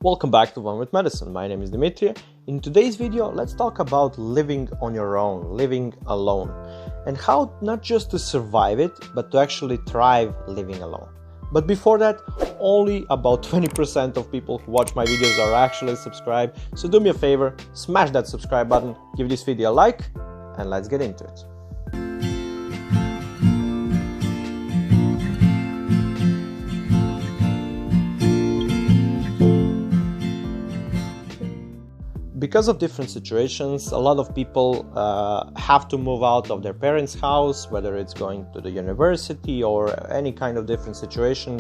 Welcome back to One with Medicine. My name is Dimitri. In today's video, let's talk about living on your own, living alone, and how not just to survive it, but to actually thrive living alone. But before that, only about 20% of people who watch my videos are actually subscribed. So do me a favor, smash that subscribe button, give this video a like, and let's get into it. Because of different situations, a lot of people have to move out of their parents' house, whether it's going to the university or any kind of different situation.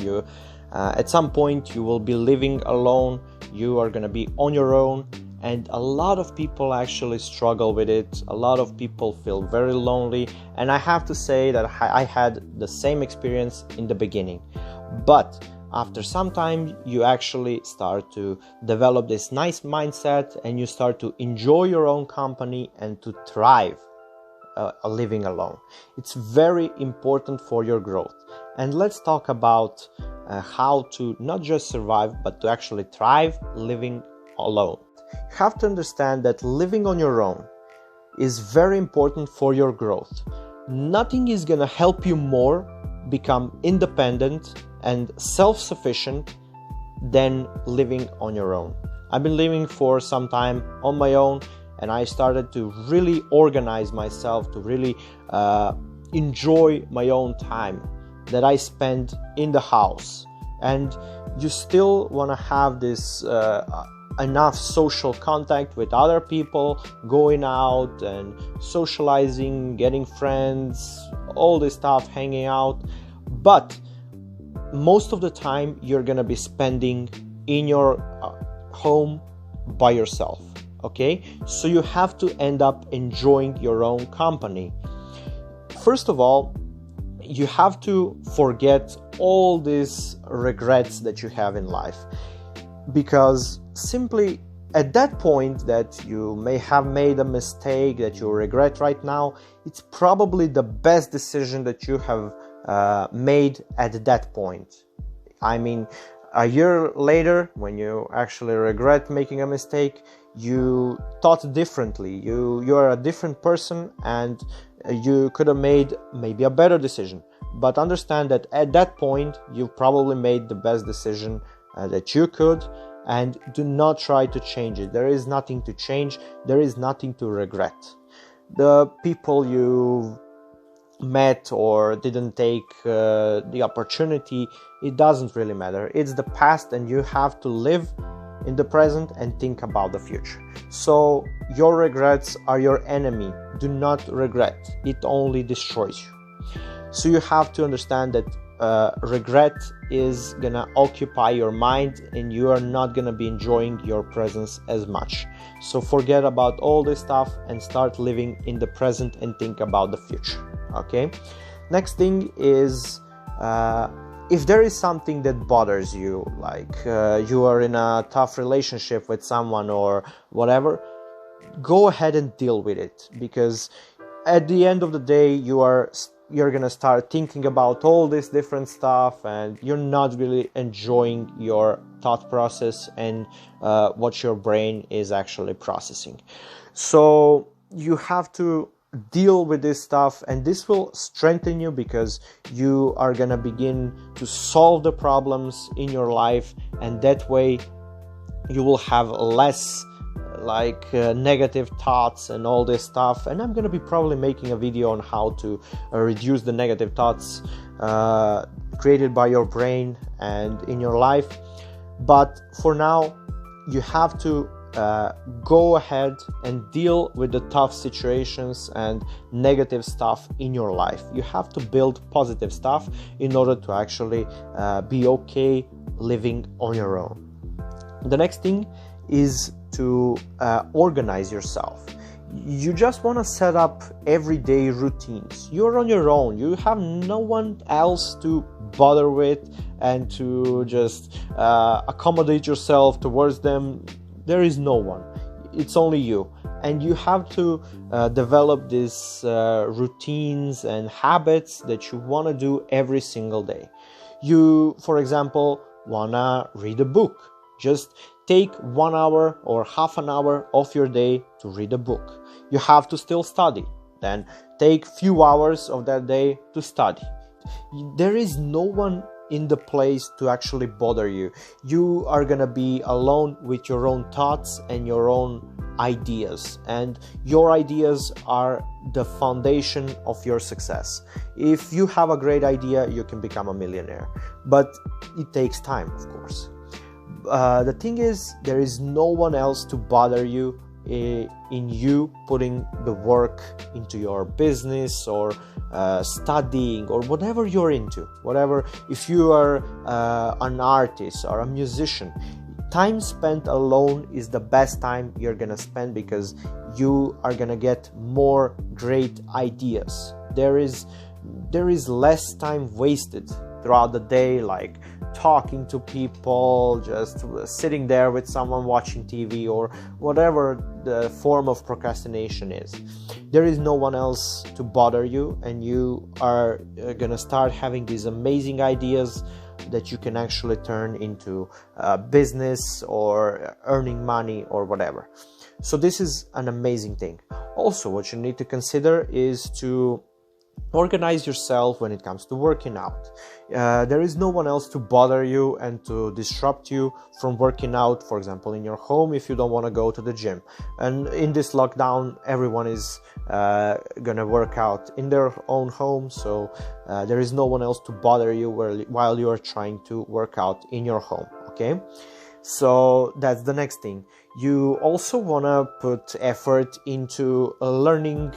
At some point you will be living alone, you are going to be on your own, and a lot of people actually struggle with it. A lot of people feel very lonely, and I have to say that I had the same experience in the beginning. But after some time, you actually start to develop this nice mindset and you start to enjoy your own company and to thrive living alone. It's very important for your growth. And let's talk about how to not just survive, but to actually thrive living alone. You have to understand that living on your own is very important for your growth. Nothing is going to help you more become independent and self-sufficient than living on your own. I've been living for some time on my own, and I started to really organize myself, to really enjoy my own time that I spend in the house. And you still want to have this enough social contact with other people, going out and socializing, getting friends, all this stuff, hanging out. But most of the time you're gonna be spending in your home by yourself, okay? So you have to end up enjoying your own company. First of all, you have to forget all these regrets that you have in life, because simply at that point that you may have made a mistake that you regret right now, it's probably the best decision that you have made at that point. I mean, a year later, when you actually regret making a mistake, you thought differently. You are a different person, and you could have made maybe a better decision. But understand that at that point, you probably made the best decision that you could, and do not try to change it. There is nothing to change. There is nothing to regret. The people you met or didn't take the opportunity, it doesn't really matter. It's the past, and you have to live in the present and think about the future. So your regrets are your enemy. Do not regret. It only destroys you. So you have to understand that regret is gonna occupy your mind, and you are not gonna be enjoying your presence as much. So forget about all this stuff and start living in the present and think about the future. Okay, next thing is if there is something that bothers you, like you are in a tough relationship with someone or whatever, go ahead and deal with it, because at the end of the day you're gonna start thinking about all this different stuff, and you're not really enjoying your thought process and what your brain is actually processing. So you have to deal with this stuff, and this will strengthen you, because you are gonna begin to solve the problems in your life, and that way you will have less negative thoughts and all this stuff. And I'm gonna be probably making a video on how to reduce the negative thoughts created by your brain and in your life. But for now, you have to go ahead and deal with the tough situations and negative stuff in your life. You have to build positive stuff in order to actually be okay living on your own. The next thing is to organize yourself. You just want to set up everyday routines. You're on your own. You have no one else to bother with and to just accommodate yourself towards them. There is no one. It's only you. And you have to develop these routines and habits that you want to do every single day. You, for example, want to read a book. Just take 1 hour or half an hour of your day to read a book. You have to still study. Then take few hours of that day to study. There is no one in the place to actually bother you. You are gonna be alone with your own thoughts and your own ideas, and your ideas are the foundation of your success. If you have a great idea, you can become a millionaire, but it takes time, of course. The thing is, there is no one else to bother you in you putting the work into your business or studying or whatever you're into. Whatever, if you are an artist or a musician, time spent alone is the best time you're gonna spend, because you are gonna get more great ideas. There is less time wasted throughout the day, like talking to people, just sitting there with someone watching TV, or whatever the form of procrastination is. There is no one else to bother you, and you are gonna start having these amazing ideas that you can actually turn into business or earning money or whatever. So this is an amazing thing. Also, what you need to consider is to organize yourself when it comes to working out. There is no one else to bother you and to disrupt you from working out, for example, in your home, if you don't want to go to the gym. And in this lockdown, everyone is gonna work out in their own home, so there is no one else to bother you while you are trying to work out in your home. Okay, so that's the next thing. You also want to put effort into learning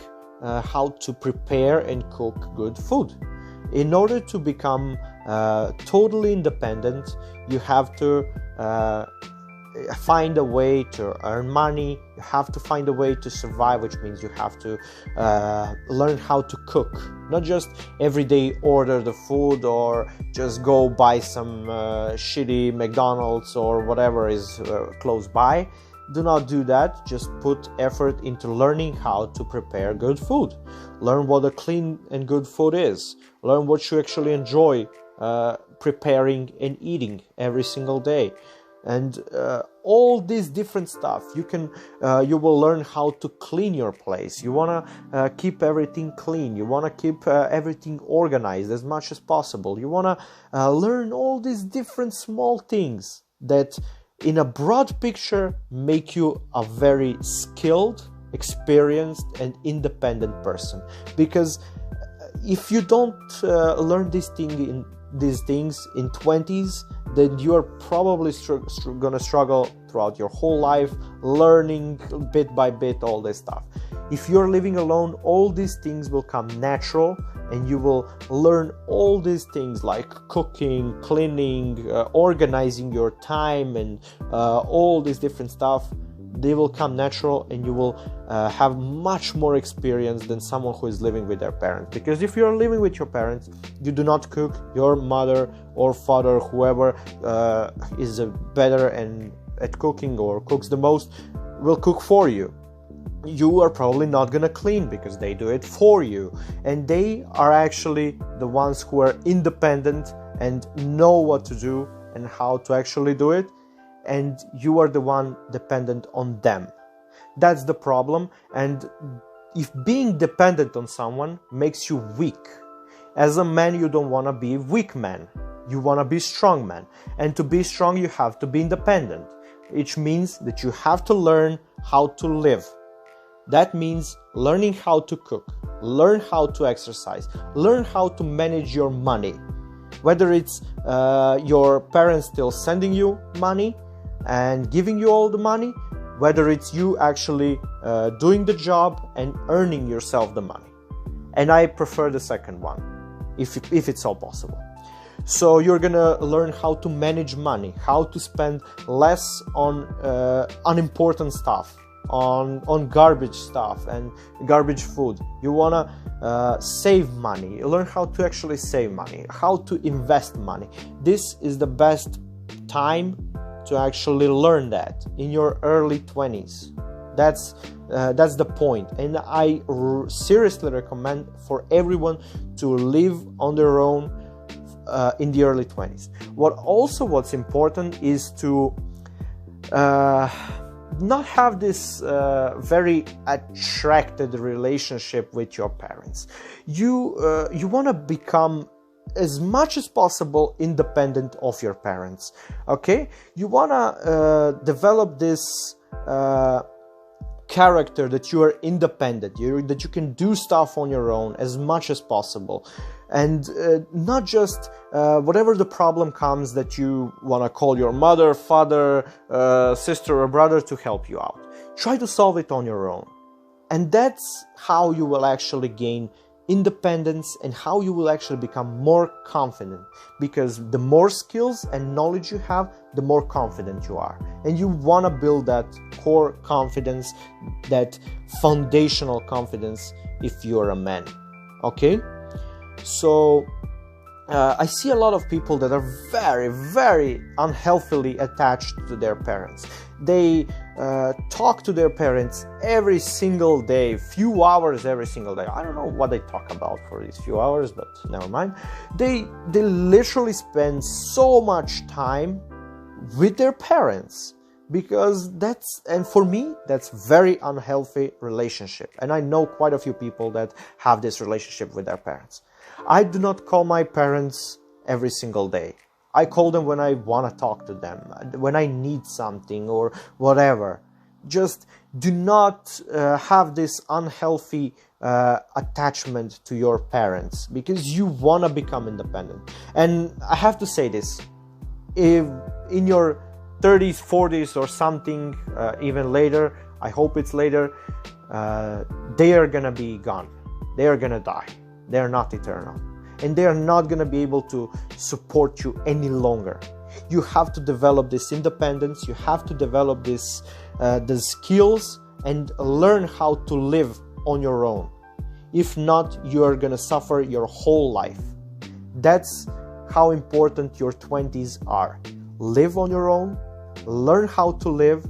how to prepare and cook good food. In order to become totally independent, you have to find a way to earn money. You have to find a way to survive, which means you have to learn how to cook. Not just every day order the food or just go buy some shitty McDonald's or whatever is close by. Do not do that. Just put effort into learning how to prepare good food. Learn what a clean and good food is. Learn what you actually enjoy preparing and eating every single day. And all this different stuff, you will learn how to clean your place. You want to keep everything clean. You want to keep everything organized as much as possible. You want to learn all these different small things that in a broad picture make you a very skilled, experienced and independent person. Because if you don't learn these things in 20s, then you are probably gonna struggle throughout your whole life learning bit by bit all this stuff. If you're living alone, all these things will come natural, and you will learn all these things like cooking, cleaning, organizing your time, and all this different stuff. They will come natural, and you will have much more experience than someone who is living with their parents. Because if you're living with your parents, you do not cook. Your mother or father, whoever is better and at cooking or cooks the most, will cook for you. You are probably not gonna clean because they do it for you, and they are actually the ones who are independent and know what to do and how to actually do it, and you are the one dependent on them. That's the problem. And if being dependent on someone makes you weak, as a man you don't want to be weak man, you want to be strong man, and to be strong you have to be independent, which means that you have to learn how to live. That means learning how to cook, learn how to exercise, learn how to manage your money. Whether it's your parents still sending you money and giving you all the money, whether it's you actually doing the job and earning yourself the money. And I prefer the second one, if it's all possible. So you're gonna learn how to manage money, how to spend less on unimportant stuff, on garbage stuff and garbage food. You wanna save money, learn how to actually save money, how to invest money. This is the best time to actually learn that, in your early 20s. That's the point, and I seriously recommend for everyone to live on their own in the early 20s. What's important is to not have this very attracted relationship with your parents. You want to become as much as possible independent of your parents. Okay, you want to develop this character that you are independent, that you can do stuff on your own as much as possible, and not just whatever the problem comes that you want to call your mother, father, sister or brother to help you out. Try to solve it on your own, and that's how you will actually gain independence and how you will actually become more confident, because the more skills and knowledge you have, the more confident you are, and you want to build that core confidence, that foundational confidence if you're a man. Okay, so I see a lot of people that are very, very unhealthily attached to their parents. They talk to their parents every single day, few hours every single day. I don't know what they talk about for these few hours, but never mind. They literally spend so much time with their parents, because and for me, that's very unhealthy relationship. And I know quite a few people that have this relationship with their parents. I do not call my parents every single day. I call them when I want to talk to them, when I need something or whatever. Just do not have this unhealthy attachment to your parents, because you want to become independent. And I have to say this, if in your 30s, 40s or something, even later, I hope it's later, they are gonna be gone. They are gonna die. They are not eternal, and they are not going to be able to support you any longer. You have to develop this independence. You have to develop this the skills and learn how to live on your own. If not, you are going to suffer your whole life. That's how important your 20s are. Live on your own, learn how to live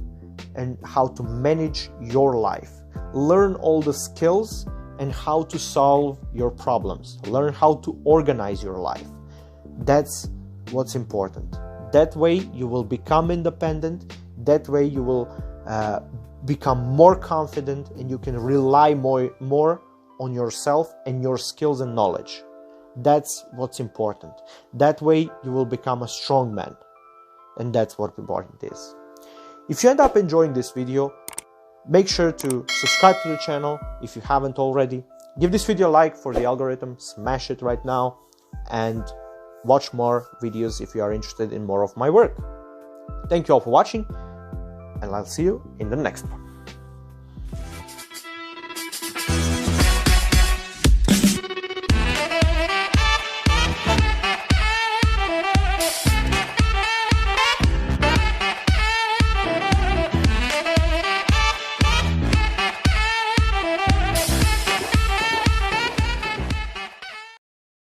and how to manage your life. Learn all the skills and how to solve your problems. Learn how to organize your life. That's what's important. That way you will become independent. That way you will become more confident, and you can rely more on yourself and your skills and knowledge. That's what's important. That way you will become a strong man, and that's what important is. If you end up enjoying this video, make sure to subscribe to the channel if you haven't already. Give this video a like for the algorithm, smash it right now, and watch more videos if you are interested in more of my work. Thank you all for watching, and I'll see you in the next one.